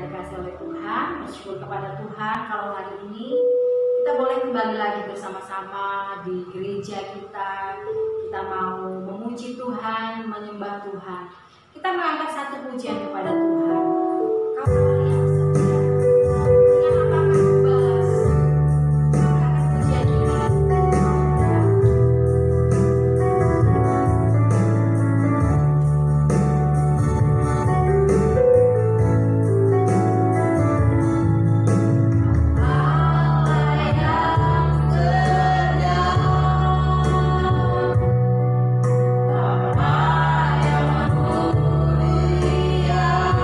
dikasih oleh Tuhan, bersyukur kepada Tuhan kalau hari ini kita boleh kembali lagi bersama-sama di gereja kita. Kita mau memuji Tuhan, menyembah Tuhan. Kita mengangkat satu pujian kepada Tuhan. Kau yang setia, dengan apakah balas? Kita mengangkat pujian ini. Yeah.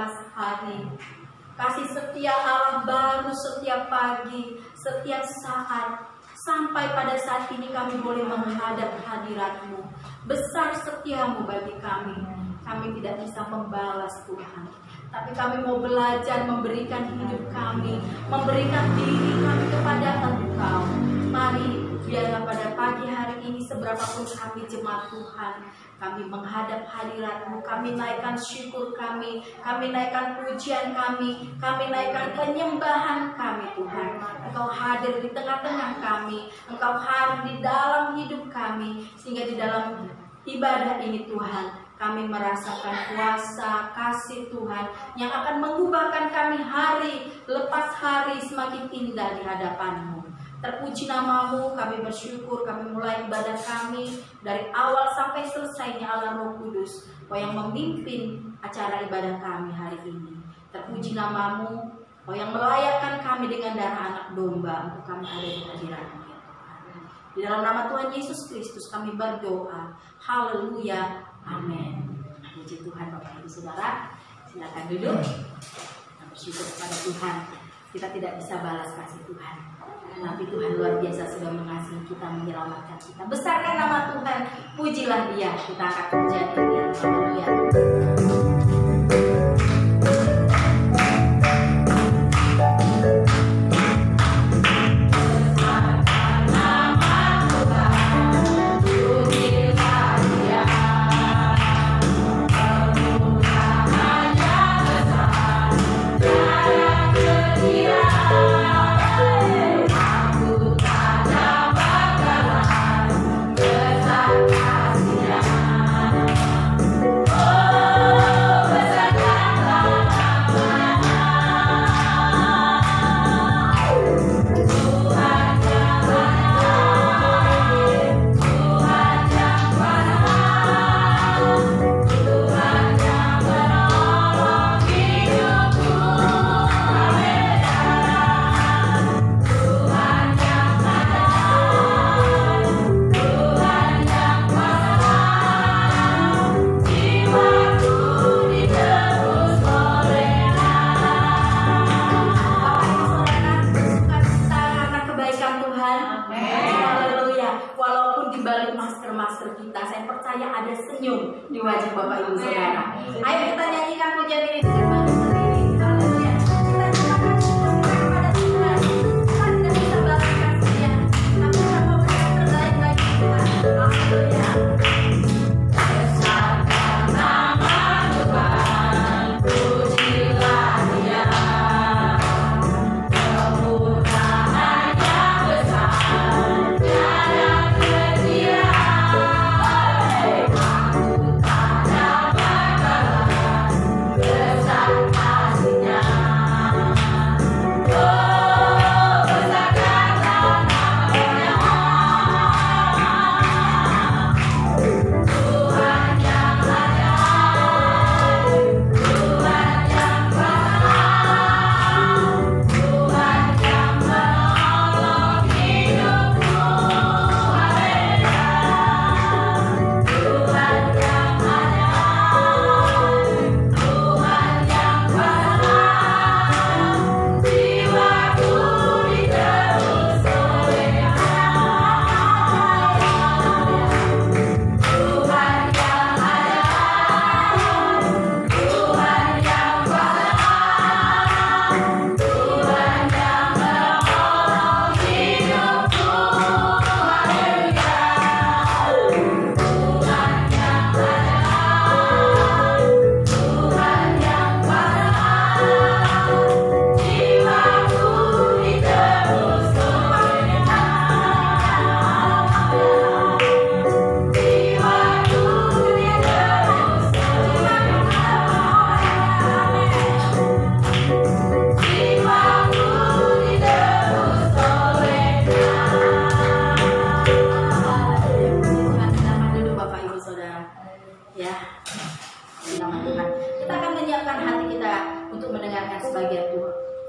lepas hari. Kasih setia Allah baru setiap pagi, setiap saat. Sampai pada saat ini kami boleh menghadap hadirat-Mu. Besar setiamu bagi kami. Kami tidak bisa membalas Tuhan, tapi kami mau belajar memberikan hidup kami, memberikan diri kami kepada Engkau. Mari biarlah pada pagi hari ini seberapapun kami jemaat Tuhan, kami menghadap hadirat-Mu, kami naikkan syukur kami naikkan pujian kami naikkan penyembahan kami Tuhan. Engkau hadir di tengah-tengah kami, Engkau hadir di dalam hidup kami, sehingga di dalam ibadah ini Tuhan, kami merasakan kuasa kasih Tuhan yang akan mengubahkan kami hari lepas hari semakin indah di hadapan-Mu. Terpuji nama-Mu, kami bersyukur, kami mulai ibadah kami dari awal sampai selesainya Allah Roh Kudus, Kau yang memimpin acara ibadah kami hari ini. Terpuji nama-Mu, Kau yang melayakkan kami dengan darah anak domba untuk kami ada di hadirat-Mu. Di dalam nama Tuhan Yesus Kristus kami berdoa. Haleluya. Amin. Puji Tuhan Bapak Ibu Saudara. Silakan duduk. Kita bersyukur kepada Tuhan. Kita tidak bisa balas kasih Tuhan, tapi Tuhan luar biasa sudah mengasihi kita, menyelamatkan kita. Besarkan nama Tuhan. Pujilah Dia. Kita akan pujian ini. Haleluya. Di wajah Bapak Ibu Saudara. Ayo kita nyanyikan pujian ini dengan bangsa sendiri. Haleluya. Kita nyatakan syukur kepada Tuhan. Kita tidak bisa balaskan Dia, tapi kita mau berbuat terbaik bagi Tuhan. Haleluya. Besarkan nama Tuhan, pujilah Dia. Kemurahannya besar, tiada kira.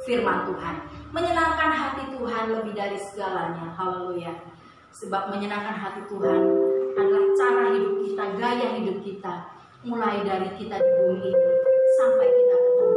Firman Tuhan, menyenangkan hati Tuhan lebih dari segalanya. Haleluya. Sebab menyenangkan hati Tuhan adalah cara hidup kita, gaya hidup kita, mulai dari kita di bumi ini sampai kita ketemu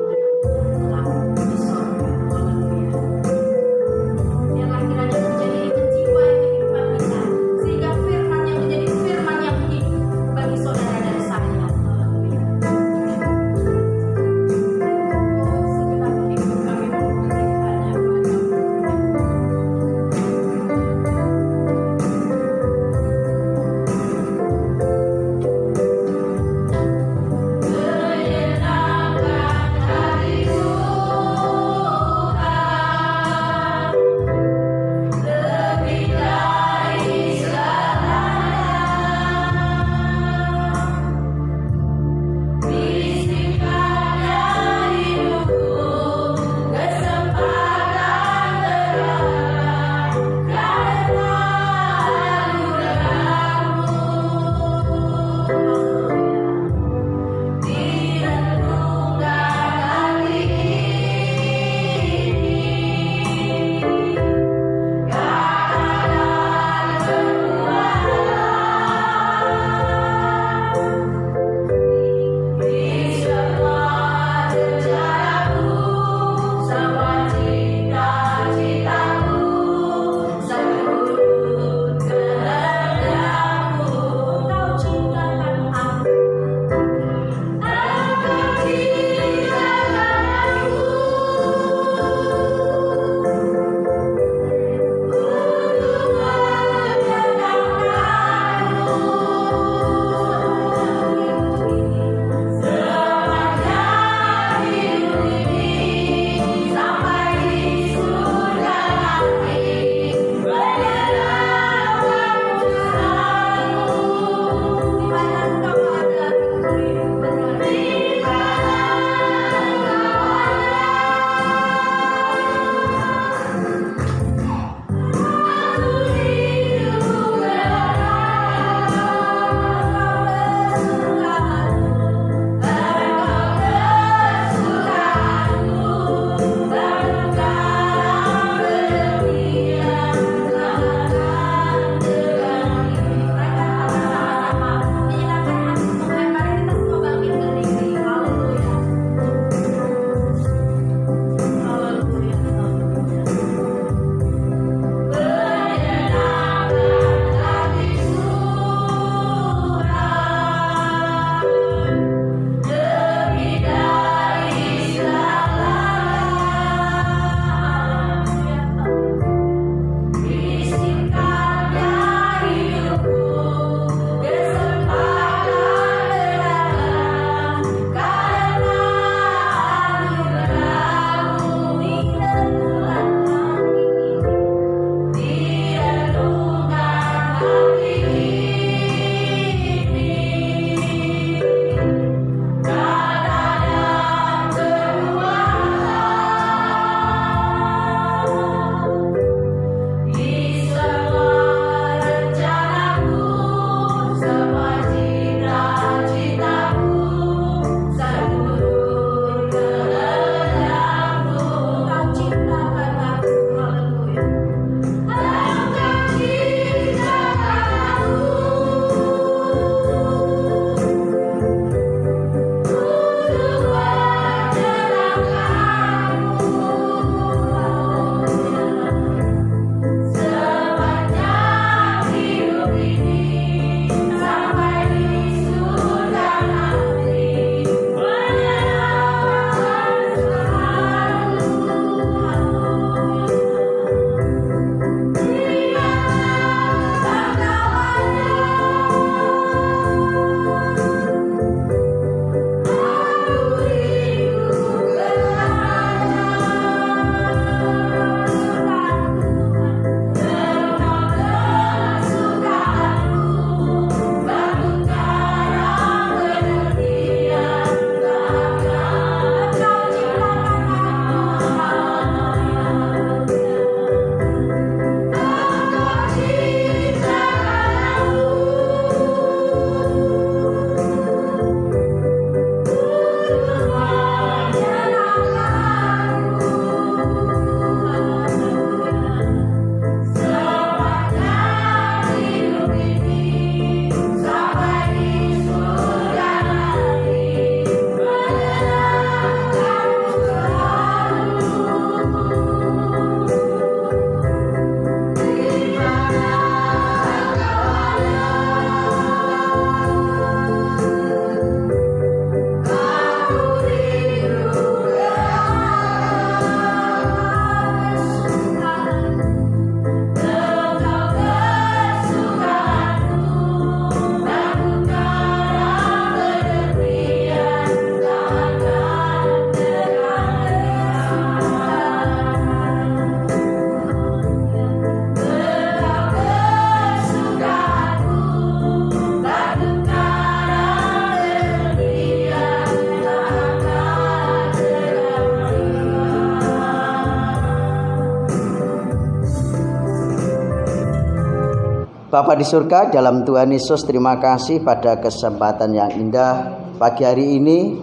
Bapa di surga, dalam Tuhan Yesus, terima kasih pada kesempatan yang indah pagi hari ini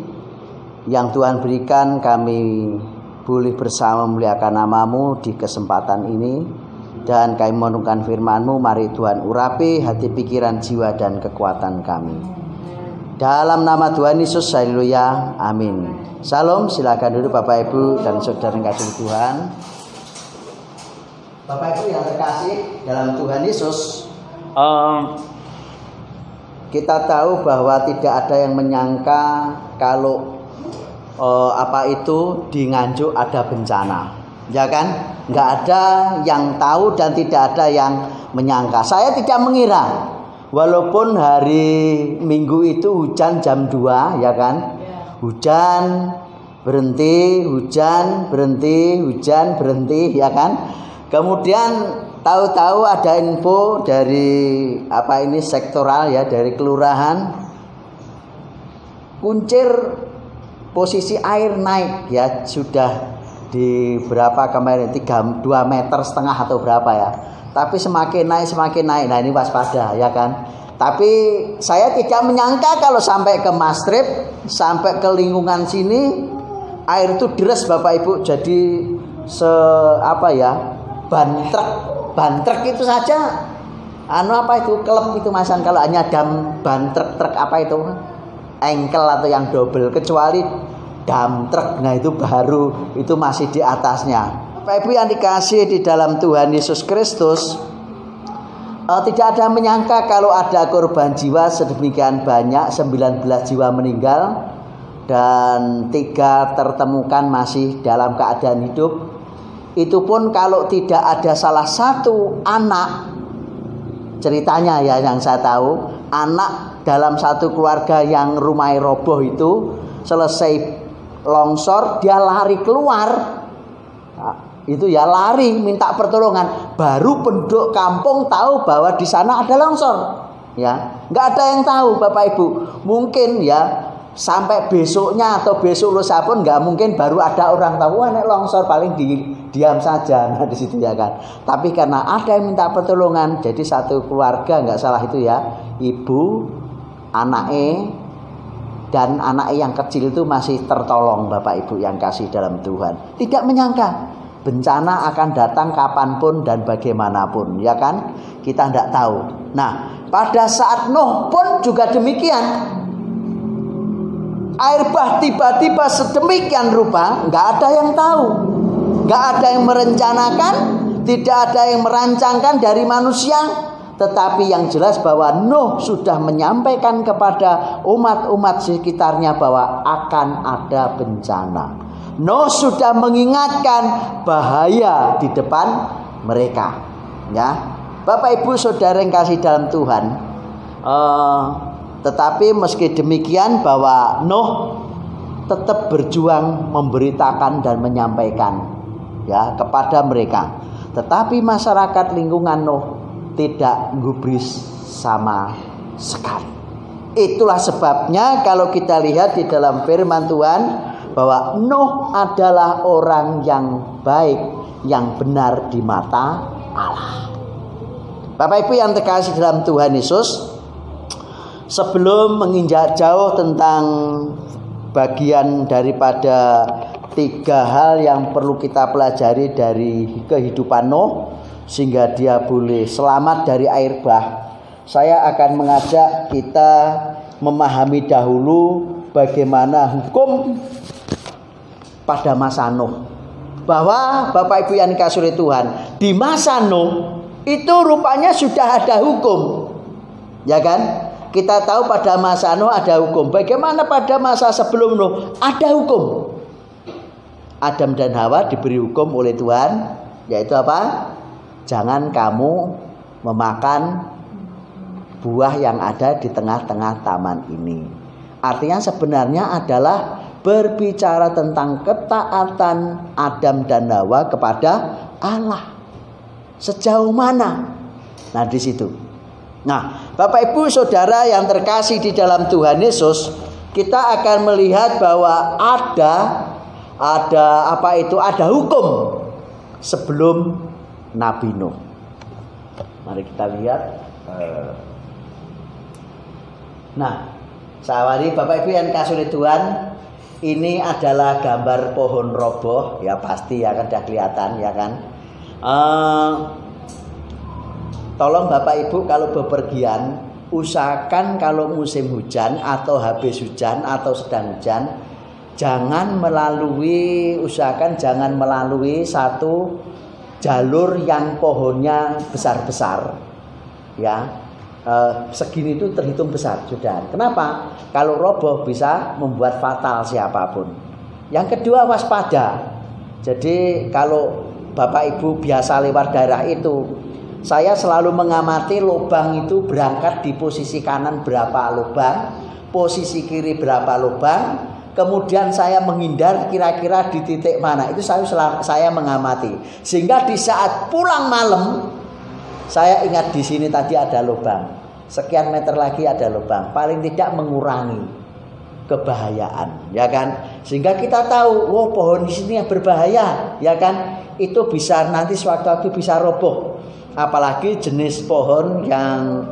yang Tuhan berikan kami boleh bersama memuliakan nama-Mu di kesempatan ini. Dan kami merenungkan firman-Mu, mari Tuhan urapi hati, pikiran, jiwa, dan kekuatan kami. Dalam nama Tuhan Yesus, haleluya, amin. Salam, silakan duduk Bapak Ibu dan saudara yang kasih Tuhan. Bapak Ibu yang terkasih dalam Tuhan Yesus, kita tahu bahwa tidak ada yang menyangka kalau di Nganjuk ada bencana, ya kan? Nggak ada yang tahu dan tidak ada yang menyangka. Saya tidak mengira, walaupun hari Minggu itu hujan jam 2, ya kan? Hujan berhenti, hujan berhenti, hujan berhenti, ya kan? Kemudian tahu-tahu ada info dari sektoral, ya, dari kelurahan, Kuncir posisi air naik, ya, sudah di berapa kemarin 2,5 meter atau berapa, ya. Tapi semakin naik. Nah, ini waspada, ya kan. Tapi saya tidak menyangka kalau sampai ke Mastrip, sampai ke lingkungan sini air itu deres Bapak Ibu. Jadi ban truk itu saja kelem itu Masan, kalau hanya ban truk engkel atau yang double, kecuali dam truk, nah itu baru, itu masih di atasnya. Bapak Ibu yang dikasih di dalam Tuhan Yesus Kristus, tidak ada menyangka kalau ada korban jiwa sedemikian banyak, 19 jiwa meninggal dan 3 tertemukan masih dalam keadaan hidup. Itu pun kalau tidak ada salah satu anak, ceritanya ya yang saya tahu, anak dalam satu keluarga yang rumahnya roboh itu, selesai longsor dia lari keluar, itu ya lari minta pertolongan, baru penduduk kampung tahu bahwa di sana ada longsor, ya. Nggak ada yang tahu Bapak Ibu, mungkin ya sampai besoknya atau besok lusa pun nggak mungkin baru ada orang tahu, nek longsor, paling diam saja. Nah di situ, ya kan. Tapi karena ada yang minta pertolongan, jadi satu keluarga, nggak salah itu ya, ibu, anaknya, dan anaknya yang kecil itu masih tertolong Bapak Ibu yang kasih dalam Tuhan. Tidak menyangka bencana akan datang kapanpun dan bagaimanapun, ya kan. Kita tidak tahu. Nah pada saat Nuh pun juga demikian. Air bah tiba-tiba sedemikian rupa, nggak ada yang tahu, nggak ada yang merencanakan, tidak ada yang merancangkan dari manusia. Tetapi yang jelas bahwa Nuh sudah menyampaikan kepada umat-umat sekitarnya bahwa akan ada bencana. Nuh sudah mengingatkan bahaya di depan mereka, ya. Bapak Ibu saudara yang kasih dalam Tuhan, tetapi meski demikian bahwa Nuh tetap berjuang memberitakan dan menyampaikan, ya, kepada mereka. Tetapi masyarakat lingkungan Nuh tidak gubris sama sekali. Itulah sebabnya kalau kita lihat di dalam firman Tuhan bahwa Nuh adalah orang yang baik, yang benar di mata Allah. Bapak Ibu yang terkasih dalam Tuhan Yesus, sebelum menginjak jauh tentang bagian daripada 3 hal yang perlu kita pelajari dari kehidupan Nuh sehingga dia boleh selamat dari air bah, saya akan mengajak kita memahami dahulu bagaimana hukum pada masa Nuh. Bahwa Bapak Ibu yang dikasihi oleh Tuhan, di masa Nuh itu rupanya sudah ada hukum, ya kan? Kita tahu pada masa Nuh ada hukum. Bagaimana pada masa sebelum Nuh? Ada hukum. Adam dan Hawa diberi hukum oleh Tuhan, yaitu apa? Jangan kamu memakan buah yang ada di tengah-tengah taman ini. Artinya sebenarnya adalah berbicara tentang ketaatan Adam dan Hawa kepada Allah. Sejauh mana? Nah di situ. Nah, Bapak Ibu Saudara yang terkasih di dalam Tuhan Yesus, kita akan melihat bahwa ada hukum sebelum Nabi Nuh. Mari kita lihat Nah, sawari Bapak Ibu yang kasih Tuhan, ini adalah gambar pohon roboh, ya pasti ya kan, sudah kelihatan ya kan. Tolong Bapak Ibu kalau bepergian, usahakan kalau musim hujan atau habis hujan atau sedang hujan, usahakan jangan melalui satu jalur yang pohonnya besar-besar, ya. Segini itu terhitung besar sudah. Kenapa? Kalau roboh bisa membuat fatal siapapun. Yang kedua, waspada. Jadi kalau Bapak Ibu biasa lewat daerah itu, saya selalu mengamati lubang itu berangkat di posisi kanan berapa lubang, posisi kiri berapa lubang, kemudian saya menghindar kira-kira di titik mana. Itu saya mengamati. Sehingga di saat pulang malam, saya ingat di sini tadi ada lubang, sekian meter lagi ada lubang, paling tidak mengurangi kebahayaan, ya kan? Sehingga kita tahu, oh pohon di sini yang berbahaya, ya kan? Itu bisa nanti sewaktu-waktu bisa roboh. Apalagi jenis pohon yang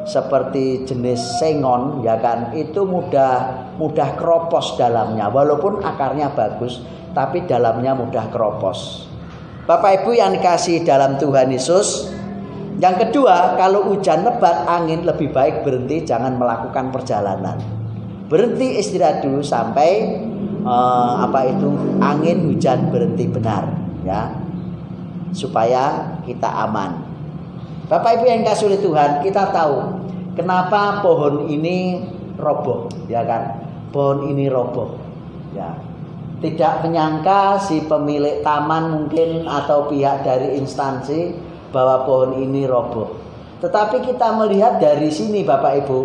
seperti jenis sengon, ya kan? Itu mudah keropos dalamnya, walaupun akarnya bagus, tapi dalamnya mudah keropos. Bapak Ibu yang dikasihi dalam Tuhan Yesus, yang kedua, kalau hujan lebat, angin, lebih baik berhenti, jangan melakukan perjalanan. Berhenti istirahat dulu sampai angin hujan berhenti benar, ya, supaya kita aman. Bapak Ibu yang kasih oleh Tuhan, kita tahu kenapa pohon ini roboh, ya kan? Pohon ini roboh, ya. Tidak menyangka si pemilik taman mungkin atau pihak dari instansi bahwa pohon ini roboh. Tetapi kita melihat dari sini Bapak Ibu,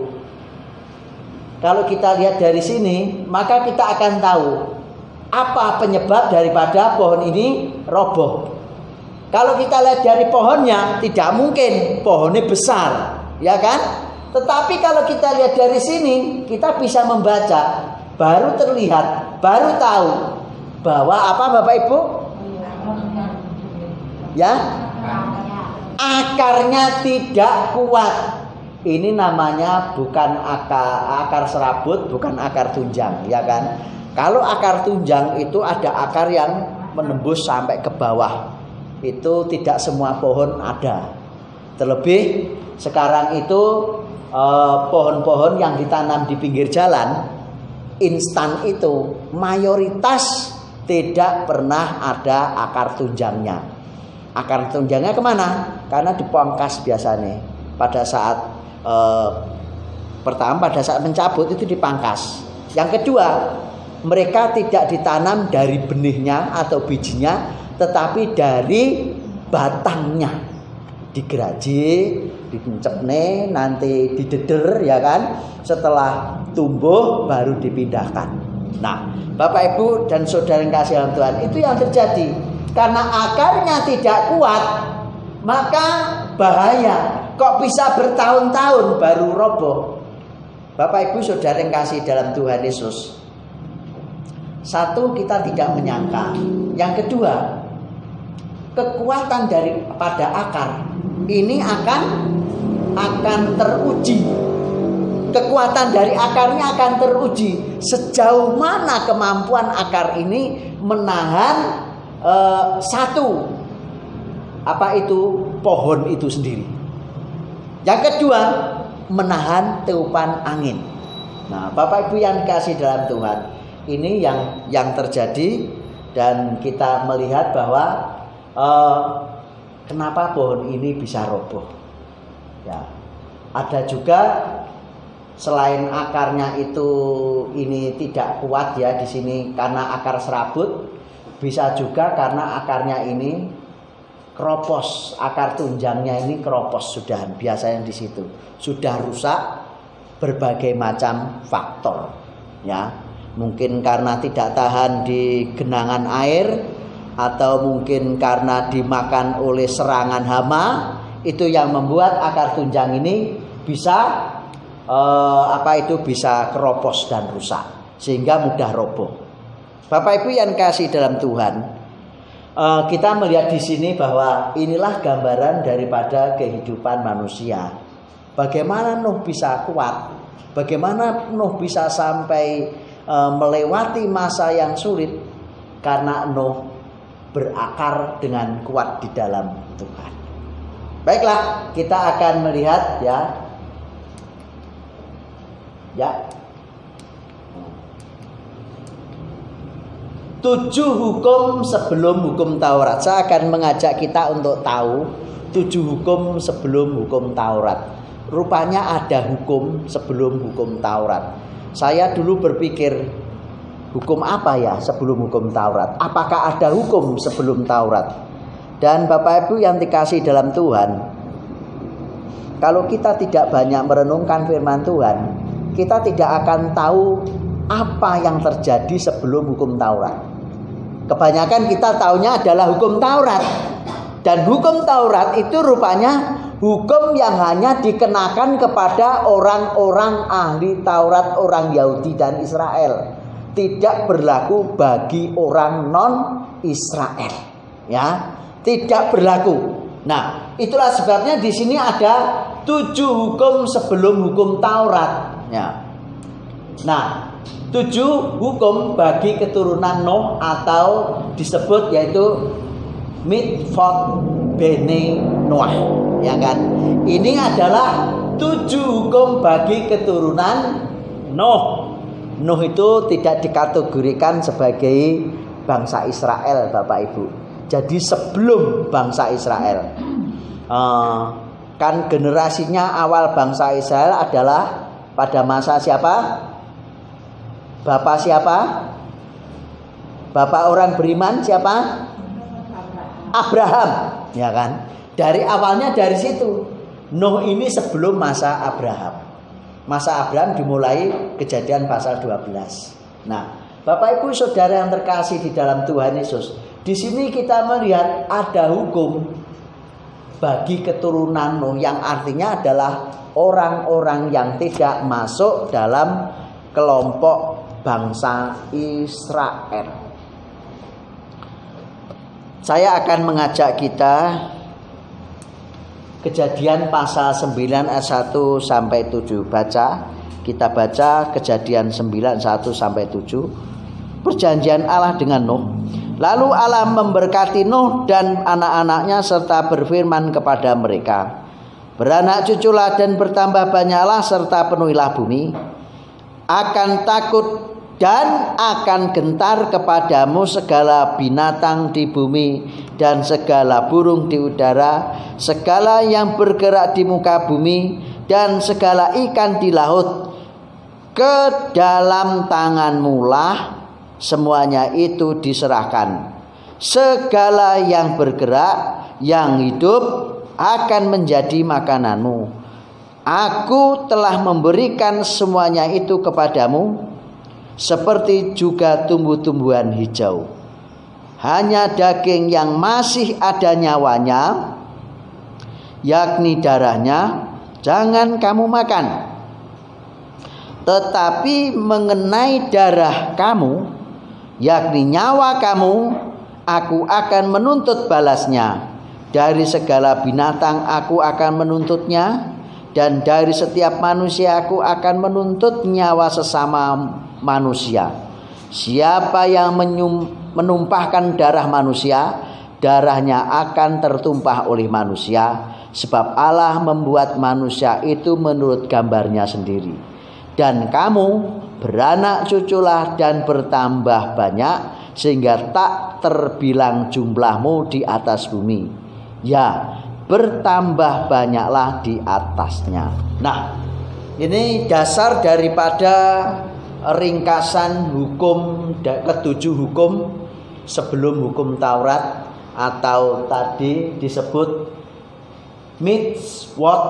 kalau kita lihat dari sini, maka kita akan tahu apa penyebab daripada pohon ini roboh. Kalau kita lihat dari pohonnya, tidak mungkin pohonnya besar, ya kan? Tetapi kalau kita lihat dari sini, kita bisa membaca, baru terlihat, baru tahu bahwa apa Bapak Ibu? Ya, akarnya tidak kuat. Ini namanya bukan akar serabut, bukan akar tunjang, ya kan? Kalau akar tunjang itu ada akar yang menembus sampai ke bawah. Itu tidak semua pohon ada. Terlebih sekarang itu pohon-pohon yang ditanam di pinggir jalan instan itu mayoritas tidak pernah ada akar tunjangnya. Akar tunjangnya kemana? Karena dipangkas biasanya. Pada saat pertama, pada saat mencabut itu dipangkas. Yang kedua, mereka tidak ditanam dari benihnya atau bijinya, tetapi dari batangnya. Digeraji, dicepne, nanti dideder, ya kan? Setelah tumbuh baru dipindahkan. Nah, Bapak Ibu dan saudara yang kasih dalam Tuhan, itu yang terjadi. Karena akarnya tidak kuat, maka bahaya. Kok bisa bertahun-tahun baru roboh? Bapak Ibu saudara yang kasih dalam Tuhan Yesus, satu, kita tidak menyangka. Yang kedua, kekuatan daripada akar ini akan teruji. Kekuatan dari akarnya akan teruji. Sejauh mana kemampuan akar ini menahan pohon itu sendiri. Yang kedua, menahan tiupan angin. Nah, Bapak Ibu yang dikasih dalam Tuhan, ini yang terjadi, dan kita melihat bahwa kenapa pohon ini bisa roboh. Ya, ada juga selain akarnya itu ini tidak kuat ya di sini karena akar serabut, bisa juga karena akarnya ini keropos, akar tunjangnya ini keropos sudah, biasanya di situ sudah rusak berbagai macam faktor, ya. Mungkin karena tidak tahan di genangan air, atau mungkin karena dimakan oleh serangan hama, itu yang membuat akar tunjang ini bisa bisa keropos dan rusak sehingga mudah roboh. Bapak Ibu yang kasih dalam Tuhan, kita melihat di sini bahwa inilah gambaran daripada kehidupan manusia. Bagaimana Nuh bisa kuat? Bagaimana Nuh bisa sampai melewati masa yang sulit? Karena Nuh berakar dengan kuat di dalam Tuhan. Baiklah, kita akan melihat ya. 7 hukum sebelum hukum Taurat. Saya akan mengajak kita untuk tahu 7 hukum sebelum hukum Taurat. Rupanya ada hukum sebelum hukum Taurat. Saya dulu berpikir, hukum apa ya sebelum hukum Taurat? Apakah ada hukum sebelum Taurat? Dan Bapak Ibu yang dikasihi dalam Tuhan, kalau kita tidak banyak merenungkan firman Tuhan, kita tidak akan tahu apa yang terjadi sebelum hukum Taurat. Kebanyakan kita taunya adalah hukum Taurat. Dan hukum Taurat itu rupanya hukum yang hanya dikenakan kepada orang-orang ahli Taurat, orang Yahudi dan Israel. Tidak berlaku bagi orang non-Israel. Ya, tidak berlaku. Nah, itulah sebabnya di sini ada 7 hukum sebelum hukum Taurat. Ya. Nah, 7 hukum bagi keturunan Nuh atau disebut yaitu Mitvot Bene Noah, ya kan? Ini adalah 7 hukum bagi keturunan Nuh. Nuh itu tidak dikategorikan sebagai bangsa Israel, Bapak Ibu. Jadi sebelum bangsa Israel. Kan generasinya awal bangsa Israel adalah pada masa siapa? Bapak siapa? Bapak orang beriman siapa? Abraham, ya kan? Dari awalnya dari situ. Nuh ini sebelum masa Abraham. Masa Abraham dimulai Kejadian pasal 12. Nah, Bapak Ibu Saudara yang terkasih di dalam Tuhan Yesus, di sini kita melihat ada hukum bagi keturunan Nuh yang artinya adalah orang-orang yang tidak masuk dalam kelompok bangsa Israel. Saya akan mengajak kita Kejadian pasal 9 ayat 1 sampai 7. Kita baca Kejadian 9 1 sampai 7. Perjanjian Allah dengan Nuh. Lalu Allah memberkati Nuh dan anak-anaknya serta berfirman kepada mereka, beranak cuculah dan bertambah banyaklah serta penuhilah bumi. Akan takut dan akan gentar kepadamu segala binatang di bumi dan segala burung di udara, segala yang bergerak di muka bumi dan segala ikan di laut. Ke dalam tanganmu lah semuanya itu diserahkan. Segala yang bergerak, yang hidup akan menjadi makananmu. Aku telah memberikan semuanya itu kepadamu, seperti juga tumbuh-tumbuhan hijau. Hanya daging yang masih ada nyawanya, yakni darahnya, jangan kamu makan. Tetapi mengenai darah kamu, yakni nyawa kamu, aku akan menuntut balasnya. Dari segala binatang aku akan menuntutnya, dan dari setiap manusia aku akan menuntut nyawa sesama manusia. Siapa yang menumpahkan darah manusia, darahnya akan tertumpah oleh manusia, sebab Allah membuat manusia itu menurut gambarnya sendiri. Dan kamu beranak cuculah dan bertambah banyak, sehingga tak terbilang jumlahmu di atas bumi. Ya, bertambah banyaklah di atasnya. Nah, ini dasar daripada ringkasan hukum ketujuh hukum sebelum hukum Taurat, atau tadi disebut Mitvot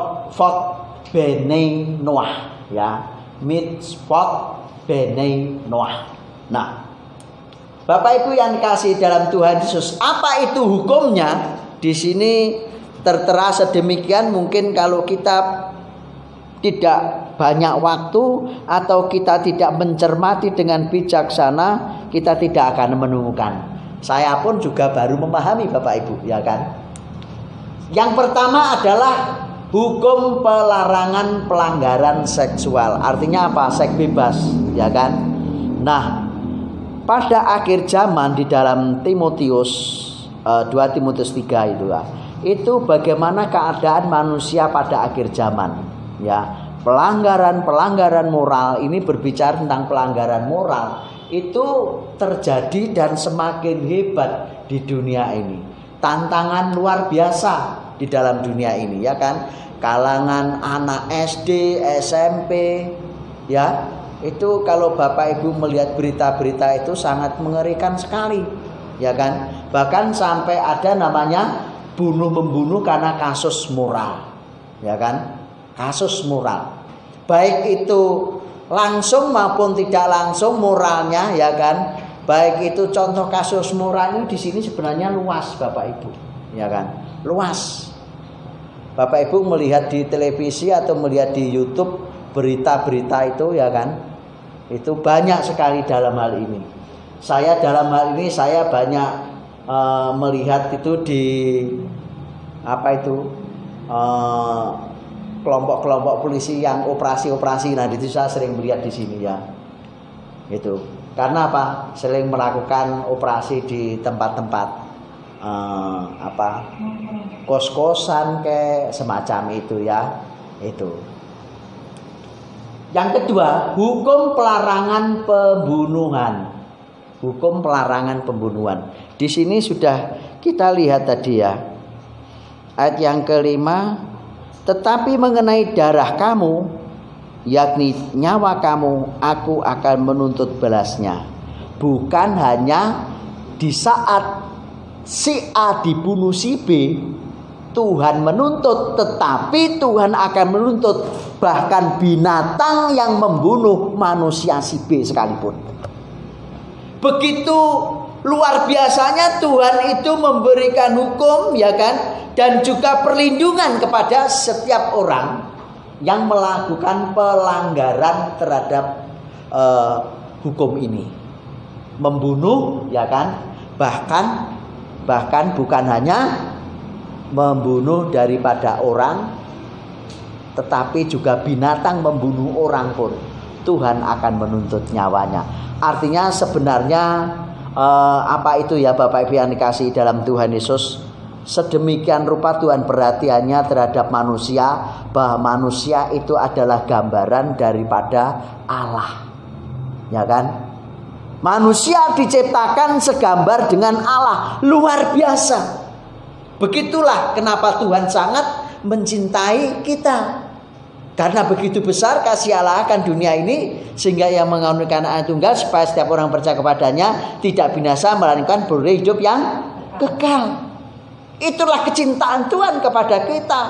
Bene Noah, ya, Mitvot Bene Noah. Nah, Bapak Ibu yang dikasihi dalam Tuhan Yesus, apa itu hukumnya? Di sini tertera sedemikian. Mungkin kalau kita tidak banyak waktu atau kita tidak mencermati dengan bijaksana, kita tidak akan menemukan. Saya pun juga baru memahami, Bapak Ibu, ya kan? Yang pertama adalah hukum pelarangan pelanggaran seksual. Artinya apa? Seks bebas, ya kan? Nah, pada akhir zaman di dalam Timotius 2 Timotius 3 itu bagaimana keadaan manusia pada akhir zaman, ya. Pelanggaran moral, ini berbicara tentang pelanggaran moral, itu terjadi dan semakin hebat di dunia ini. Tantangan luar biasa di dalam dunia ini, ya kan? Kalangan anak SD, SMP, ya. Itu kalau Bapak Ibu melihat berita-berita itu sangat mengerikan sekali, ya kan? Bahkan sampai ada namanya bunuh-membunuh karena kasus moral, ya kan? Kasus moral. Baik itu langsung maupun tidak langsung moralnya, ya kan? Baik itu contoh kasus moral ini di sini sebenarnya luas, Bapak Ibu, ya kan? Luas. Bapak Ibu melihat di televisi atau melihat di YouTube berita-berita itu, ya kan? Itu banyak sekali dalam hal ini. Saya dalam hal ini saya banyak melihat itu di kelompok-kelompok polisi yang operasi-operasi. Nah, itu saya sering melihat di sini, ya. Itu. Karena apa? Sering melakukan operasi di tempat-tempat kos-kosan kayak semacam itu, ya. Itu. Yang kedua, hukum pelarangan pembunuhan. Hukum pelarangan pembunuhan. Di sini sudah kita lihat tadi, ya. Ayat yang kelima, tetapi mengenai darah kamu, yakni nyawa kamu, aku akan menuntut balasnya. Bukan hanya di saat si A dibunuh si B, Tuhan menuntut, tetapi Tuhan akan menuntut bahkan binatang yang membunuh manusia si B sekalipun. Begitu luar biasanya Tuhan itu memberikan hukum, ya kan? Dan juga perlindungan kepada setiap orang yang melakukan pelanggaran terhadap hukum ini. Membunuh, ya kan? Bahkan bukan hanya membunuh daripada orang, tetapi juga binatang membunuh orang pun Tuhan akan menuntut nyawanya. Artinya sebenarnya apa itu, ya Bapak Ibu yang dikasihi dalam Tuhan Yesus, sedemikian rupa Tuhan perhatiannya terhadap manusia, bahwa manusia itu adalah gambaran daripada Allah, ya kan? Manusia diciptakan segambar dengan Allah, luar biasa. Begitulah kenapa Tuhan sangat mencintai kita, karena begitu besar kasih Allah akan dunia ini, sehingga Ia mengaruniakan Anak Tunggal supaya setiap orang percaya kepadanya tidak binasa, melainkan beroleh hidup yang kekal. Itulah kecintaan Tuhan kepada kita.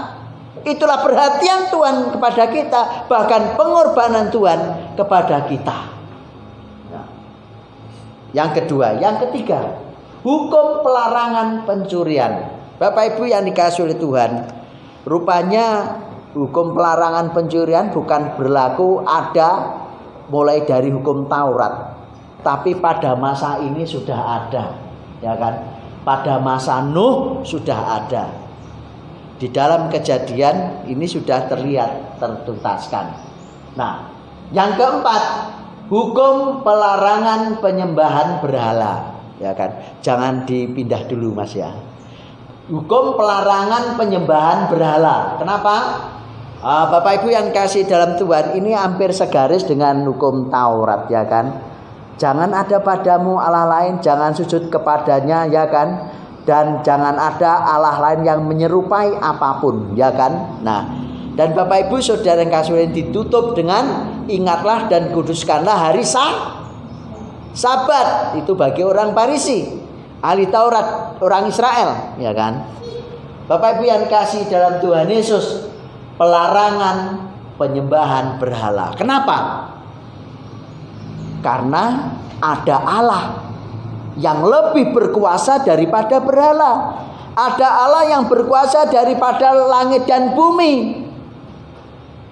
Itulah perhatian Tuhan kepada kita. Bahkan pengorbanan Tuhan kepada kita. Yang kedua, yang ketiga, hukum pelarangan pencurian. Bapak Ibu yang dikasihi oleh Tuhan, rupanya hukum pelarangan pencurian bukan berlaku ada mulai dari hukum Taurat, tapi pada masa ini sudah ada, ya kan? Pada masa Nuh sudah ada. Di dalam Kejadian ini sudah terlihat tertuntaskan. Nah, yang keempat, hukum pelarangan penyembahan berhala, ya kan? Jangan dipindah dulu, Mas, ya. Hukum pelarangan penyembahan berhala. Kenapa? Bapak Ibu yang kasih dalam Tuhan, ini hampir segaris dengan hukum Taurat, ya kan? Jangan ada padamu Allah lain, jangan sujud kepadanya, ya kan? Dan jangan ada Allah lain yang menyerupai apapun, ya kan? Nah, dan Bapak Ibu Saudara yang kasih ditutup dengan ingatlah dan kuduskanlah hari Sabat. Itu bagi orang Farisi, ahli Taurat, orang Israel, ya kan? Bapak Ibu yang kasih dalam Tuhan Yesus, pelarangan penyembahan berhala. Kenapa? Karena ada Allah yang lebih berkuasa daripada berhala. Ada Allah yang berkuasa daripada langit dan bumi.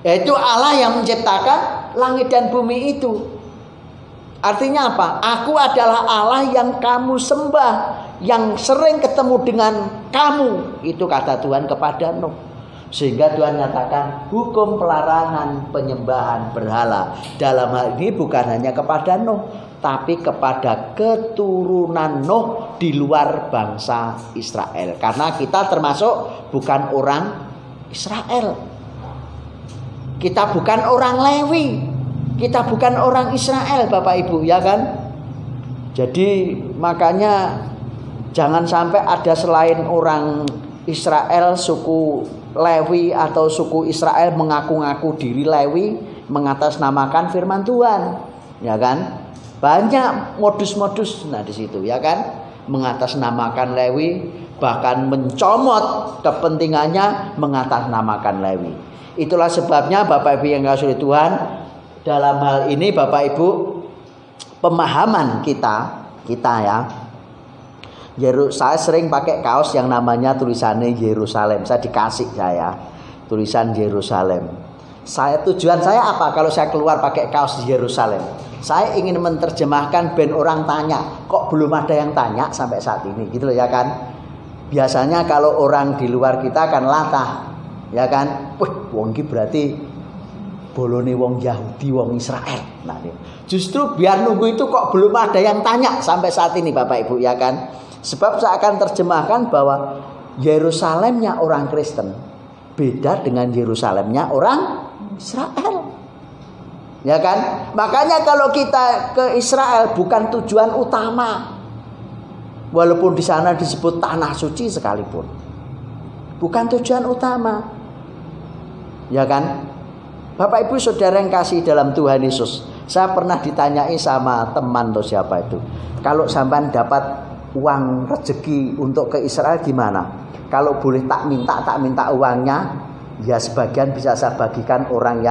Yaitu Allah yang menciptakan langit dan bumi itu. Artinya apa? Aku adalah Allah yang kamu sembah, yang sering ketemu dengan kamu. Itu kata Tuhan kepada Nuh. Sehingga Tuhan nyatakan hukum pelarangan penyembahan berhala. Dalam hal ini bukan hanya kepada Nuh, tapi kepada keturunan Nuh di luar bangsa Israel. Karena kita termasuk bukan orang Israel. Kita bukan orang Lewi. Kita bukan orang Israel, Bapak Ibu, ya kan? Jadi makanya jangan sampai ada selain orang Israel, suku Lewi atau suku Israel mengaku-ngaku diri Lewi, mengatasnamakan firman Tuhan, ya kan? Banyak modus-modus di situ, ya kan? Mengatasnamakan Lewi, bahkan mencomot kepentingannya mengatasnamakan Lewi. Itulah sebabnya Bapak Ibu yang kasih Tuhan, dalam hal ini Bapak Ibu, pemahaman kita ya. Saya sering pakai kaos yang namanya tulisannya Yerusalem. Saya dikasih tulisan Yerusalem. Tujuan saya apa kalau saya keluar pakai kaos Yerusalem? Saya ingin menerjemahkan ben orang tanya, kok belum ada yang tanya sampai saat ini, gitu loh, ya kan? Biasanya kalau orang di luar kita kan latah, ya kan? Wih, wong iki berarti bolone wong Yahudi, wong Israel. Nah, justru biar nunggu itu kok belum ada yang tanya sampai saat ini, Bapak Ibu, ya kan? Sebab saya akan terjemahkan bahwa Yerusalemnya orang Kristen beda dengan Yerusalemnya orang Israel. Ya kan? Makanya kalau kita ke Israel bukan tujuan utama. Walaupun di sana disebut tanah suci sekalipun. Bukan tujuan utama. Ya kan? Bapak Ibu Saudara yang kasih dalam Tuhan Yesus. Saya pernah ditanyai sama teman atau siapa itu. Kalau sampean dapat uang rezeki untuk ke Israel gimana? Kalau boleh tak minta uangnya, ya sebagian bisa saya bagikan orang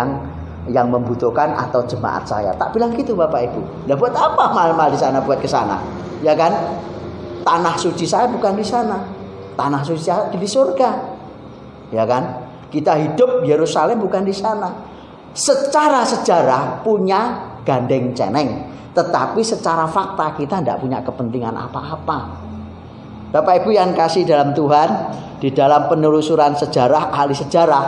yang membutuhkan atau jemaat saya. Tak bilang gitu, Bapak Ibu. Nah, buat apa mal-mal di sana buat ke sana? Ya kan? Tanah suci saya bukan di sana. Tanah suci saya di surga. Ya kan? Kita hidup Yerusalem bukan di sana. Secara sejarah punya gandeng ceneng, tetapi secara fakta kita tidak punya kepentingan apa-apa. Bapak Ibu yang kasih dalam Tuhan, di dalam penelusuran sejarah, ahli sejarah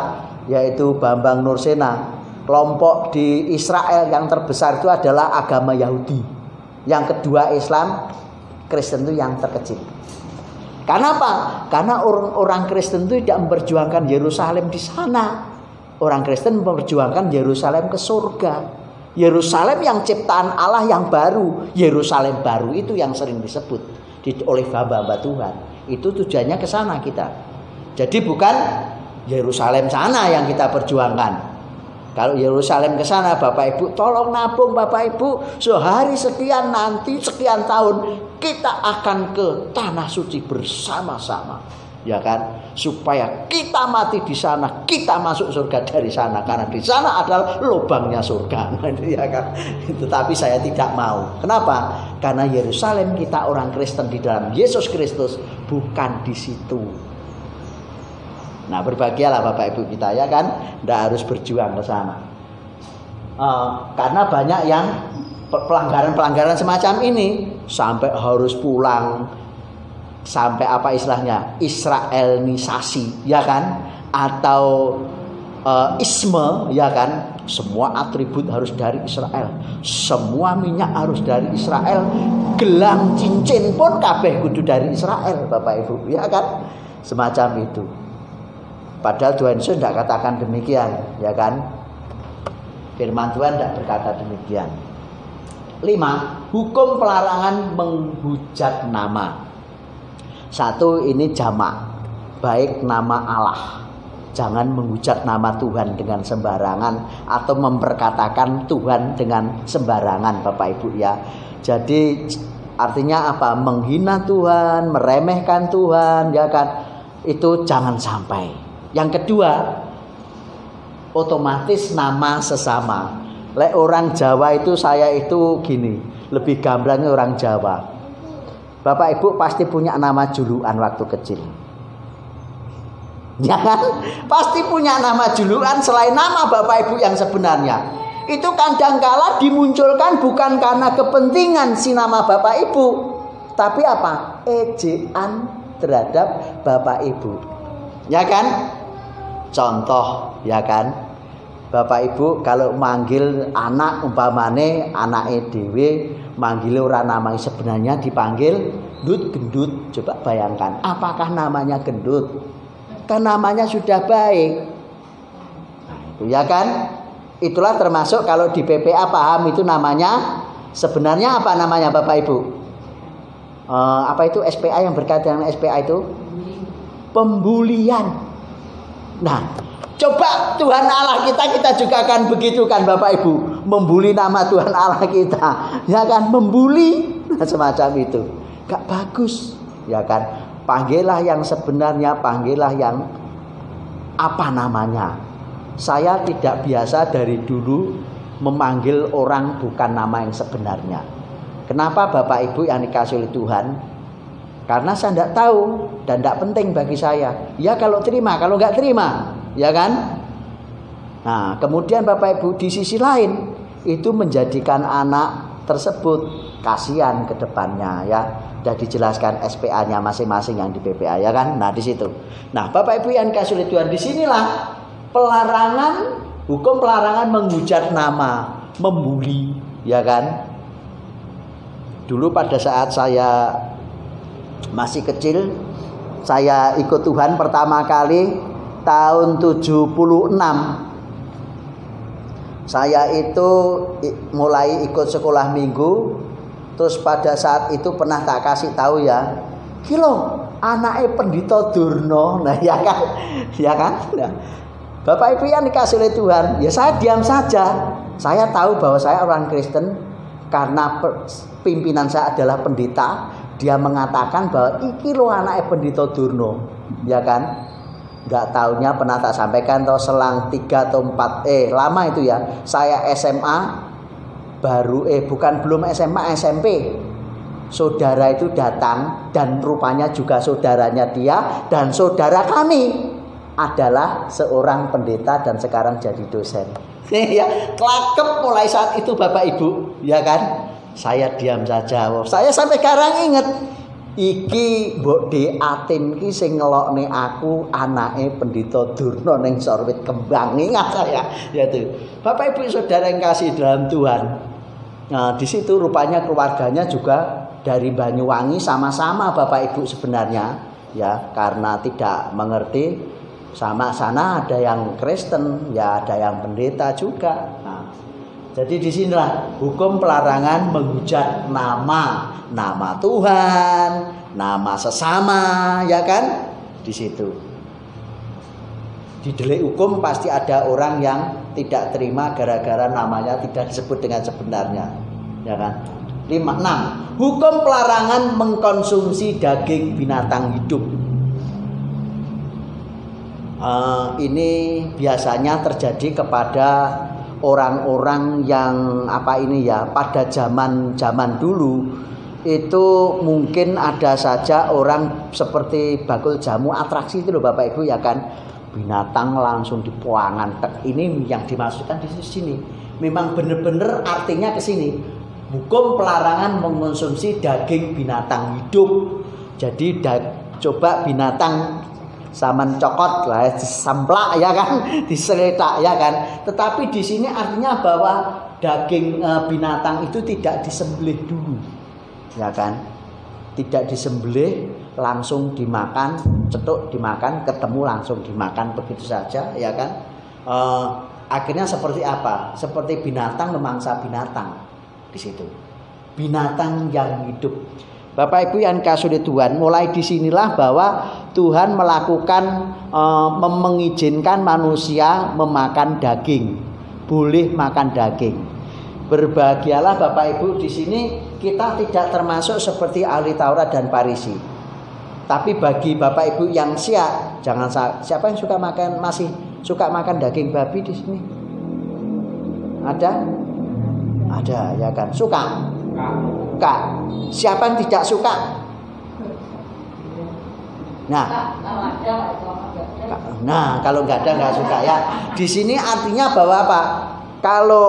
yaitu Bambang Nursena, kelompok di Israel yang terbesar itu adalah agama Yahudi. Yang kedua Islam, Kristen itu yang terkecil. Karena apa? Karena orang Kristen itu tidak memperjuangkan Yerusalem di sana. Orang Kristen memperjuangkan Yerusalem ke surga. Yerusalem yang ciptaan Allah yang baru. Yerusalem baru itu yang sering disebut oleh hamba-hamba Tuhan. Itu tujuannya ke sana kita. Jadi bukan Yerusalem sana yang kita perjuangkan. Kalau Yerusalem ke sana, Bapak Ibu tolong nabung, Bapak Ibu, sehari sekian, nanti sekian tahun kita akan ke tanah suci bersama-sama, ya kan? Supaya kita mati di sana, kita masuk surga dari sana, karena di sana adalah lubangnya surga, ya kan? Tetapi saya tidak mau. Kenapa? Karena Yerusalem kita orang Kristen di dalam Yesus Kristus bukan di situ. Nah, berbahagialah Bapak Ibu kita, ya kan? Tidak harus berjuang ke sana. Karena banyak yang pelanggaran-pelanggaran semacam ini sampai harus pulang, sampai apa istilahnya? Israelisasi, ya kan? Atau isme, ya kan? Semua atribut harus dari Israel. Semua minyak harus dari Israel. Gelang cincin pun kabeh kudu dari Israel, Bapak Ibu, ya kan? Semacam itu. Padahal Tuhan Yesus tidak katakan demikian, ya kan? Firman Tuhan tidak berkata demikian. 5. Hukum pelarangan menghujat nama. 1. Ini jamak, baik nama Allah. Jangan menghujat nama Tuhan dengan sembarangan atau memperkatakan Tuhan dengan sembarangan, Bapak Ibu, ya. Jadi artinya apa? Menghina Tuhan, meremehkan Tuhan, ya kan? Itu jangan sampai. Yang kedua, otomatis nama sesama. Lek orang Jawa itu, saya itu gini, lebih gamblangnya orang Jawa. Bapak Ibu pasti punya nama julukan waktu kecil. Ya kan? Pasti punya nama julukan selain nama Bapak Ibu yang sebenarnya. Itu kadangkala dimunculkan bukan karena kepentingan si nama Bapak Ibu, tapi apa? Ejaan terhadap Bapak Ibu. Ya kan? Contoh ya kan, Bapak Ibu kalau manggil anak umpamane anake dhewe manggil ora namanya sebenarnya dipanggil gendut gendut. Coba bayangkan, apakah namanya gendut? Kan namanya sudah baik. Ya kan? Itulah termasuk kalau di PPA paham itu namanya sebenarnya apa namanya Bapak Ibu? Apa itu SPA yang berkaitan dengan SPA itu? Pembulian. Nah, coba Tuhan Allah kita juga akan begitu kan Bapak Ibu, membuli nama Tuhan Allah kita, ya kan, membuli semacam itu, gak bagus, ya kan. Panggillah yang sebenarnya, panggillah yang apa namanya. Saya tidak biasa dari dulu memanggil orang bukan nama yang sebenarnya. Kenapa Bapak Ibu yang dikasih oleh Tuhan? Karena saya tidak tahu dan tidak penting bagi saya. Ya kalau terima, kalau nggak terima, ya kan? Nah, kemudian Bapak Ibu di sisi lain itu menjadikan anak tersebut kasihan ke depannya, ya. Sudah dijelaskan SPA-nya masing-masing yang di PPA, ya kan? Nah, di situ. Nah, Bapak Ibu yang dikasih oleh Tuhan, disinilah pelarangan, hukum pelarangan menghujat nama, membuli, ya kan? Dulu pada saat saya masih kecil, saya ikut Tuhan pertama kali tahun 76. Saya itu mulai ikut sekolah minggu. Terus pada saat itu pernah tak kasih tahu ya, kilo anaknya Pendito Durno. Nah ya kan, ya kan. Nah, Bapak Ibu yang dikasih oleh Tuhan, ya saya diam saja. Saya tahu bahwa saya orang Kristen karena pimpinan saya adalah pendeta. Dia mengatakan bahwa iki lo anaknya Pendito Durno, ya kan? Gak taunya pernah tak sampaikan toh selang 3 atau 4 lama itu ya. Saya SMA baru belum SMA, SMP. Saudara itu datang dan rupanya juga saudaranya dia dan saudara kami adalah seorang pendeta dan sekarang jadi dosen. Ya, kelakep mulai saat itu Bapak Ibu, ya kan? Saya diam saja. Saya sampai sekarang ingat, iki mbok Atin ki sing ngelokne aku anake Pendito Durno ning Sorwit Kembang. Ingat saya. Ya itu. Bapak Ibu saudara yang kasih dalam Tuhan. Nah, di situ rupanya keluarganya juga dari Banyuwangi sama-sama Bapak Ibu sebenarnya, ya, karena tidak mengerti sama sana ada yang Kristen, ya ada yang pendeta juga. Nah, jadi disinilah hukum pelarangan menghujat nama Tuhan, nama sesama, ya kan? Di situ. Di delik hukum pasti ada orang yang tidak terima gara-gara namanya tidak disebut dengan sebenarnya, ya kan? 6. Hukum pelarangan mengkonsumsi daging binatang hidup. Ini biasanya terjadi kepada orang-orang yang pada zaman dulu itu mungkin ada saja orang seperti bakul jamu atraksi itu loh Bapak Ibu, ya kan? Binatang langsung dipuangan. Ini yang dimaksudkan di sini. Memang benar-benar artinya ke sini. Hukum pelarangan mengonsumsi daging binatang hidup. Jadi coba binatang saman cokot lah, disamplak ya kan, diseletak ya kan. Tetapi di sini artinya bahwa daging binatang itu tidak disembelih dulu, ya kan? Tidak disembelih langsung dimakan, cetuk dimakan, ketemu langsung dimakan begitu saja, ya kan? Akhirnya seperti apa? Seperti binatang memangsa binatang di situ. Binatang yang hidup. Bapak Ibu yang kasih Tuhan, mulai disinilah bahwa Tuhan melakukan mengizinkan manusia memakan daging, boleh makan daging. Berbahagialah Bapak Ibu, di sini kita tidak termasuk seperti ahli Taurat dan Farisi. Tapi bagi Bapak Ibu yang siap, jangan siapa yang masih suka makan daging babi di sini? Ada, ya kan? Suka? Kak, siapa yang tidak suka? Nah, kalau nggak ada nggak suka ya. Di sini artinya bahwa apa? Kalau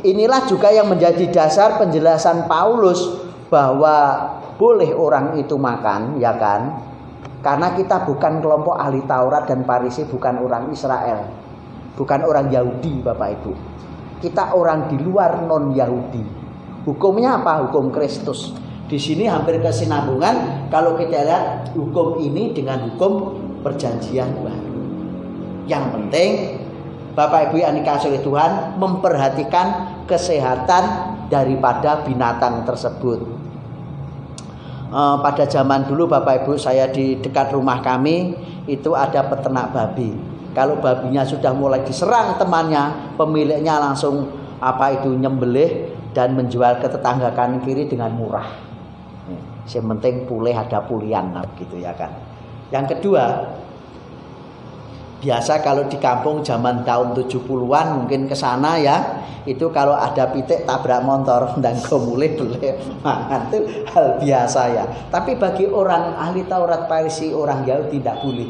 inilah juga yang menjadi dasar penjelasan Paulus bahwa boleh orang itu makan, ya kan? Karena kita bukan kelompok ahli Taurat dan Farisi, bukan orang Israel, bukan orang Yahudi Bapak Ibu. Kita orang di luar non Yahudi. Hukumnya apa? Hukum Kristus. Di sini hampir kesinambungan kalau kita lihat hukum ini dengan hukum perjanjian baru. Yang penting Bapak Ibu yang dikasihi oleh Tuhan, memperhatikan kesehatan daripada binatang tersebut. Pada zaman dulu Bapak Ibu, saya di dekat rumah kami itu ada peternak babi. Kalau babinya sudah mulai diserang temannya, pemiliknya langsung nyembelih dan menjual ke tetangga kanan kiri dengan murah. Yang penting pulih ada pulian gitu ya kan. Yang kedua, biasa kalau di kampung zaman tahun 70-an mungkin ke sana ya, itu kalau ada pitik tabrak motor dan mulih boleh mangan, itu hal biasa ya. Tapi bagi orang ahli Taurat Farisi, orang Yahudi tidak boleh.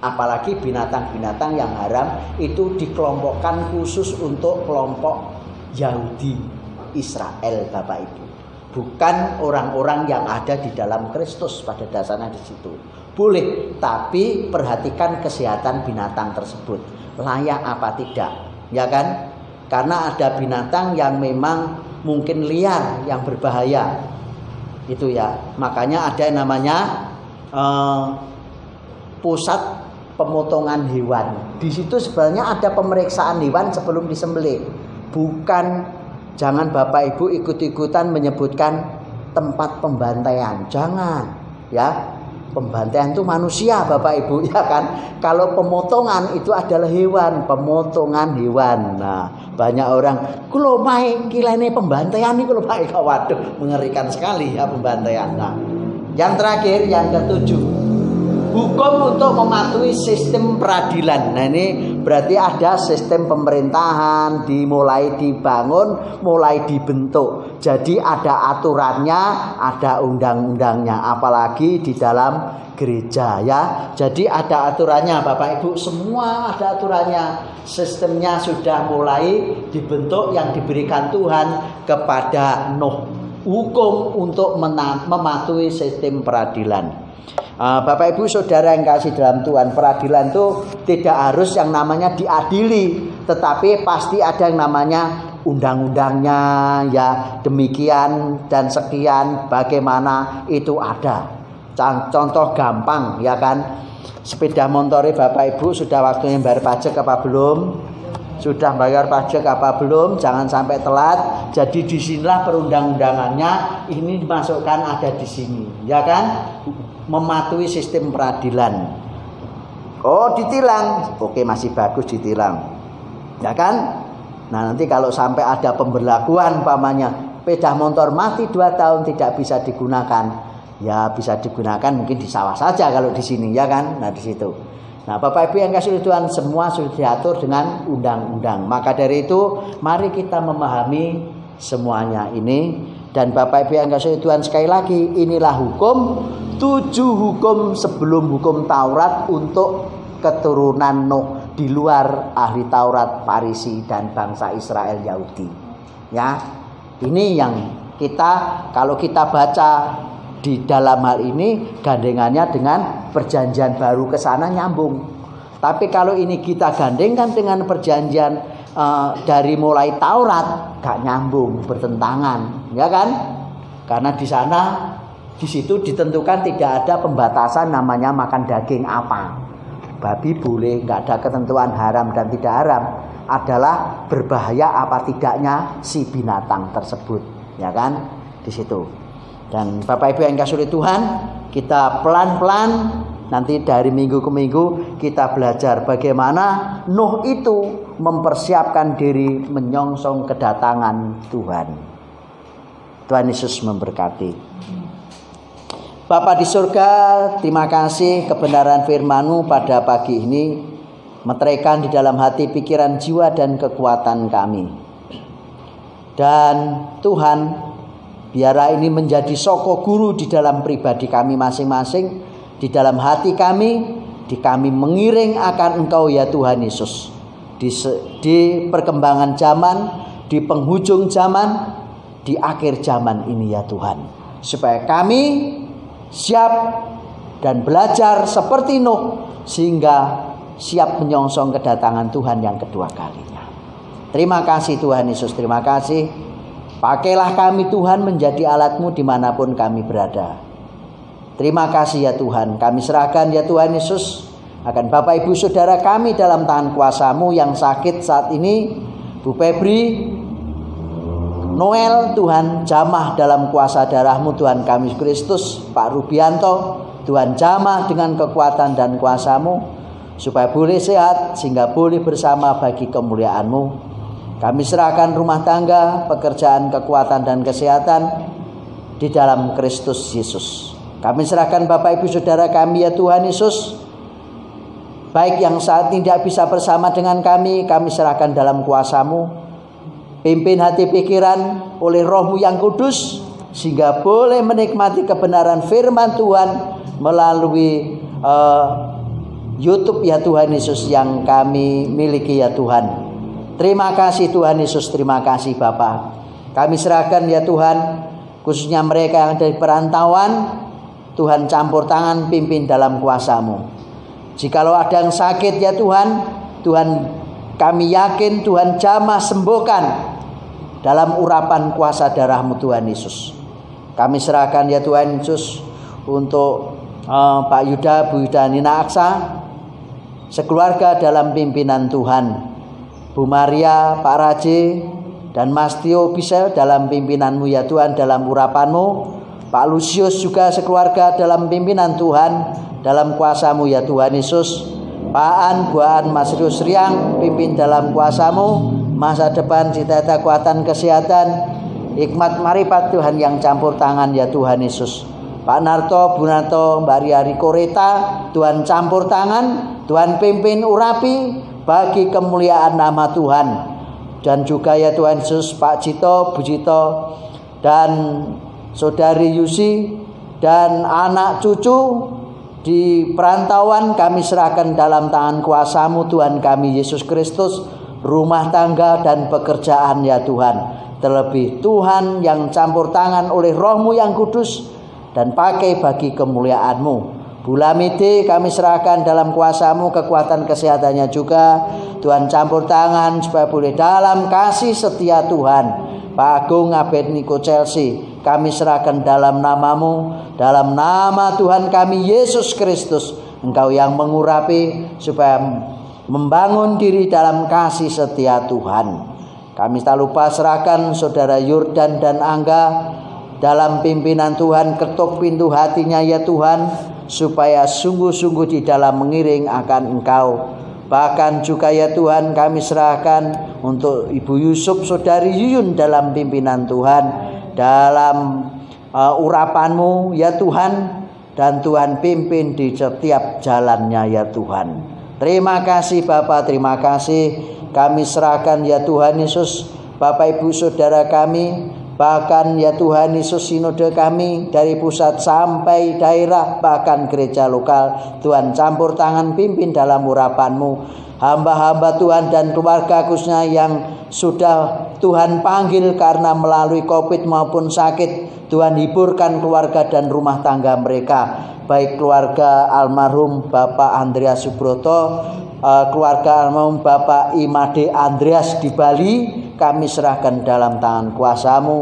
Apalagi binatang-binatang yang haram itu dikelompokkan khusus untuk kelompok Yahudi Israel Bapak Ibu. Bukan orang-orang yang ada di dalam Kristus pada dasarnya di situ. Boleh, tapi perhatikan kesehatan binatang tersebut. Layak apa tidak, ya kan? Karena ada binatang yang memang mungkin liar, yang berbahaya. Itu ya. Makanya ada yang namanya pusat pemotongan hewan. Di situ sebenarnya ada pemeriksaan hewan sebelum disembelih. Bukan, jangan Bapak Ibu ikut-ikutan menyebutkan tempat pembantaian. Jangan, ya. Pembantaian itu manusia Bapak Ibu, ya kan. Kalau pemotongan itu adalah hewan, pemotongan hewan. Nah, banyak orang kulo mae kilene pembantaian niku lho Pak. Waduh, mengerikan sekali ya pembantaian. Nah, yang terakhir, yang ketujuh, hukum untuk mematuhi sistem peradilan. Nah, ini berarti ada sistem pemerintahan dimulai dibangun, mulai dibentuk. Jadi ada aturannya, ada undang-undangnya, apalagi di dalam gereja ya. Jadi ada aturannya Bapak Ibu, semua ada aturannya. Sistemnya sudah mulai dibentuk yang diberikan Tuhan kepada Nuh. Hukum untuk mematuhi sistem peradilan. Bapak Ibu Saudara yang kasih dalam Tuhan, peradilan itu tidak harus yang namanya diadili, tetapi pasti ada yang namanya undang-undangnya ya, demikian dan sekian bagaimana itu ada. Contoh gampang ya kan, sepeda motor Bapak Ibu sudah waktunya bayar pajak apa belum? Sudah bayar pajak apa belum? Jangan sampai telat. Jadi disinilah perundang-undangannya ini dimasukkan ada di sini ya kan, mematuhi sistem peradilan. Oh ditilang, oke masih bagus ditilang ya kan. Nah nanti kalau sampai ada pemberlakuan pamannya sepeda motor mati 2 tahun tidak bisa digunakan, ya bisa digunakan mungkin di sawah saja kalau di sini ya kan. Nah di situ. Nah Bapak Ibu yang kasih Tuhan, semua sudah diatur dengan undang-undang. Maka dari itu mari kita memahami semuanya ini. Dan Bapak Ibu yang kasih Tuhan, sekali lagi inilah hukum, 7 hukum sebelum hukum Taurat untuk keturunan Nuh di luar ahli Taurat, Farisi dan bangsa Israel Yahudi. Ya, ini yang kita kalau kita baca di dalam hal ini gandengannya dengan perjanjian baru ke sana nyambung. Tapi kalau ini kita gandengkan dengan perjanjian dari mulai Taurat gak nyambung, bertentangan, ya kan? Karena di sana di situ ditentukan tidak ada pembatasan namanya makan daging apa. Babi boleh, nggak ada ketentuan haram dan tidak haram. Adalah berbahaya apa tidaknya si binatang tersebut, ya kan? Di situ. Dan Bapak Ibu yang kasih Tuhan, kita pelan-pelan nanti dari minggu ke minggu kita belajar bagaimana Nuh itu mempersiapkan diri menyongsong kedatangan Tuhan. Tuhan Yesus memberkati. Bapa di surga, terima kasih kebenaran firman-Mu pada pagi ini meteraikan di dalam hati, pikiran, jiwa dan kekuatan kami. Dan Tuhan, biarlah ini menjadi soko guru di dalam pribadi kami masing-masing, di dalam hati kami mengiring akan Engkau ya Tuhan Yesus. Di perkembangan zaman, di penghujung zaman, di akhir zaman ini ya Tuhan. Supaya kami siap dan belajar seperti Nuh sehingga siap menyongsong kedatangan Tuhan yang kedua kalinya. Terima kasih Tuhan Yesus, terima kasih. Pakailah kami Tuhan menjadi alat-Mu dimanapun kami berada. Terima kasih ya Tuhan. Kami serahkan ya Tuhan Yesus akan Bapak Ibu Saudara kami dalam tangan kuasa-Mu yang sakit saat ini. Bu Febri, Noel, Tuhan jamah dalam kuasa darah-Mu Tuhan kami Kristus. Pak Rubianto, Tuhan jamah dengan kekuatan dan kuasa-Mu supaya boleh sehat sehingga boleh bersama bagi kemuliaan-Mu. Kami serahkan rumah tangga, pekerjaan, kekuatan dan kesehatan di dalam Kristus Yesus. Kami serahkan Bapak Ibu Saudara kami ya Tuhan Yesus, baik yang saat ini tidak bisa bersama dengan kami serahkan dalam kuasa-Mu. Pimpin hati pikiran oleh Roh-Mu yang kudus sehingga boleh menikmati kebenaran firman Tuhan melalui YouTube ya Tuhan Yesus yang kami miliki ya Tuhan. Terima kasih Tuhan Yesus, terima kasih Bapa. Kami serahkan ya Tuhan, khususnya mereka yang dari perantauan, Tuhan campur tangan pimpin dalam kuasa-Mu. Jikalau ada yang sakit ya Tuhan, Tuhan kami yakin Tuhan jamah sembuhkan dalam urapan kuasa darah-Mu Tuhan Yesus. Kami serahkan ya Tuhan Yesus untuk Pak Yuda, Bu Yuda Nina Aksa, sekeluarga dalam pimpinan Tuhan. Bu Maria, Pak Raje, dan Mas Tio bisa dalam pimpinan-Mu ya Tuhan, dalam urapan-Mu. Pak Lusius juga sekeluarga dalam pimpinan Tuhan, dalam kuasa-Mu ya Tuhan Yesus. Pak An, Bu An, Mas Rius Riang, pimpin dalam kuasa-Mu. Masa depan, cita-cita, kekuatan, kesehatan, hikmat, marifat Tuhan yang campur tangan ya Tuhan Yesus. Pak Narto, Bu Narto, Mbak Riari Koreta, Tuhan campur tangan, Tuhan pimpin urapi bagi kemuliaan nama Tuhan. Dan juga ya Tuhan Yesus, Pak Cito, Bu Cito, dan Saudari Yusi, dan anak cucu di perantauan kami serahkan dalam tangan kuasa-Mu Tuhan kami Yesus Kristus. Rumah tangga dan pekerjaan ya Tuhan. Terlebih Tuhan yang campur tangan oleh Roh-Mu yang kudus dan pakai bagi kemuliaan-Mu. Bu Lamide kami serahkan dalam kuasa-Mu, kekuatan kesehatannya juga. Tuhan campur tangan supaya boleh dalam kasih setia Tuhan. Pak Agung Abednego Chelsea kami serahkan dalam nama-Mu, dalam nama Tuhan kami Yesus Kristus. Engkau yang mengurapi supaya membangun diri dalam kasih setia Tuhan. Kami tak lupa serahkan Saudara Yordan dan Angga dalam pimpinan Tuhan. Ketuk pintu hatinya ya Tuhan, supaya sungguh-sungguh di dalam mengiring akan Engkau. Bahkan juga ya Tuhan kami serahkan untuk Ibu Yusuf, Saudari Yuyun dalam pimpinan Tuhan, dalam urapan-Mu ya Tuhan. Dan Tuhan pimpin di setiap jalannya ya Tuhan. Terima kasih Bapak, terima kasih. Kami serahkan ya Tuhan Yesus Bapak Ibu Saudara kami, bahkan ya Tuhan Yesus sinode kami dari pusat sampai daerah, bahkan gereja lokal. Tuhan campur tangan pimpin dalam urapan-Mu. Hamba-hamba Tuhan dan keluarga khususnya yang sudah Tuhan panggil karena melalui COVID maupun sakit, Tuhan hiburkan keluarga dan rumah tangga mereka. Baik keluarga almarhum Bapak Andreas Subroto, keluarga almarhum Bapak Imade Andreas di Bali, kami serahkan dalam tangan kuasa-Mu.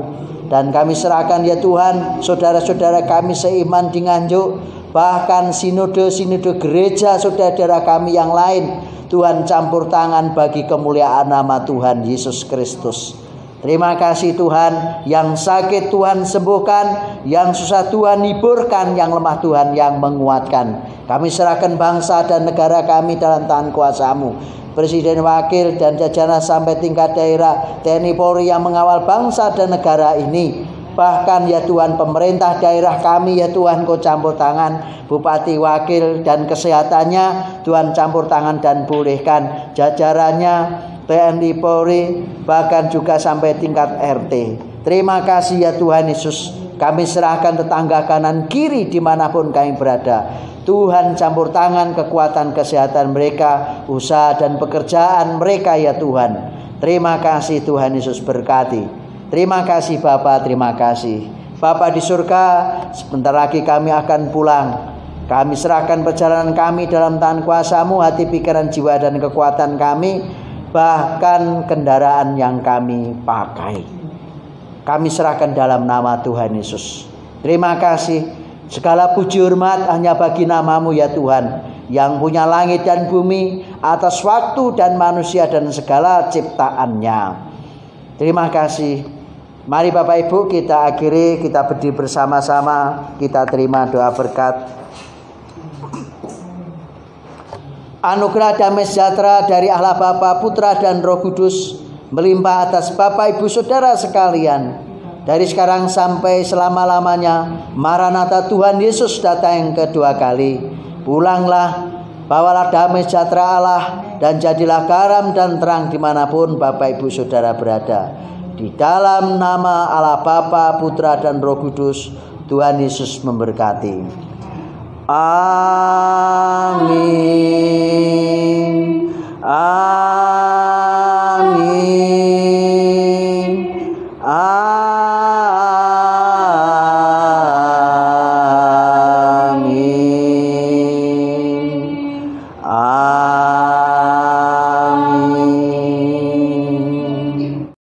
Dan kami serahkan ya Tuhan saudara-saudara kami seiman di Nganjuk, bahkan sinode-sinode gereja saudara kami yang lain. Tuhan campur tangan bagi kemuliaan nama Tuhan Yesus Kristus. Terima kasih Tuhan, yang sakit Tuhan sembuhkan, yang susah Tuhan hiburkan, yang lemah Tuhan yang menguatkan. Kami serahkan bangsa dan negara kami dalam tangan kuasa-Mu. Presiden, wakil dan jajaran sampai tingkat daerah, TNI Polri yang mengawal bangsa dan negara ini. Bahkan ya Tuhan pemerintah daerah kami ya Tuhan Kau campur tangan. Bupati, wakil dan kesehatannya Tuhan campur tangan dan bolehkan. Jajarannya TNI Polri bahkan juga sampai tingkat RT. Terima kasih ya Tuhan Yesus. Kami serahkan tetangga kanan kiri dimanapun kami berada. Tuhan campur tangan kekuatan kesehatan mereka, usaha dan pekerjaan mereka ya Tuhan. Terima kasih Tuhan Yesus, berkati. Terima kasih Bapa, terima kasih. Bapa di surga, sebentar lagi kami akan pulang. Kami serahkan perjalanan kami dalam tangan kuasa-Mu, hati, pikiran, jiwa, dan kekuatan kami, bahkan kendaraan yang kami pakai. Kami serahkan dalam nama Tuhan Yesus. Terima kasih. Segala puji hormat hanya bagi nama-Mu ya Tuhan, yang punya langit dan bumi, atas waktu dan manusia dan segala ciptaannya. Terima kasih. Mari Bapak Ibu kita akhiri, kita berdiri bersama-sama, kita terima doa berkat. Anugerah damai sejahtera dari Allah Bapa, Putra, dan Roh Kudus melimpah atas Bapak Ibu Saudara sekalian, dari sekarang sampai selama-lamanya. Maranatha, Tuhan Yesus datang yang kedua kali. Pulanglah, bawalah damai sejahtera Allah, dan jadilah garam dan terang dimanapun Bapak Ibu Saudara berada. Di dalam nama Allah Bapa, Putra, dan Roh Kudus, Tuhan Yesus memberkati. Amin.